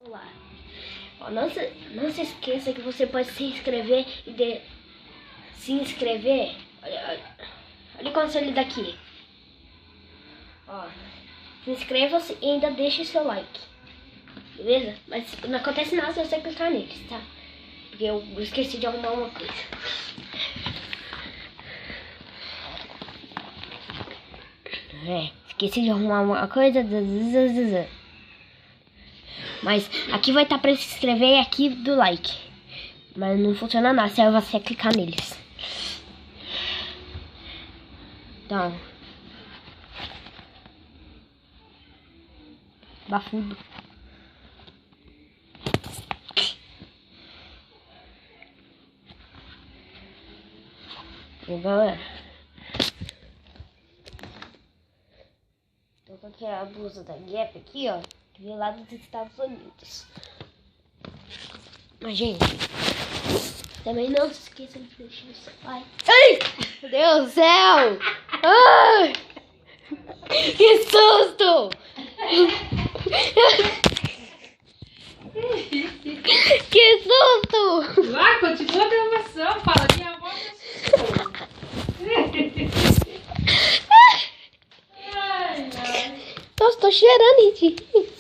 Olá. Ó, não se esqueça que você pode se inscrever e se inscrever. Olha o conselho daqui. Ó, se inscreva-se e ainda deixe seu like. Beleza? Mas não acontece nada se você clicar neles, tá? Porque eu esqueci de arrumar uma coisa. Esqueci de arrumar uma coisa. Mas aqui vai estar para se inscrever e aqui do like. Mas não funciona nada se você clicar neles. Então. Bafudo. E galera. Tô com aquela blusa da Gap aqui, ó. Que veio lá dos Estados Unidos. Mas, gente, também não se esqueçam de deixar o seu like. Ai! Meu Deus do céu! Ai! Que susto! Que susto! Vai, continua a gravação. Fala, minha avó me assustou. Nossa, tô cheirando, gente.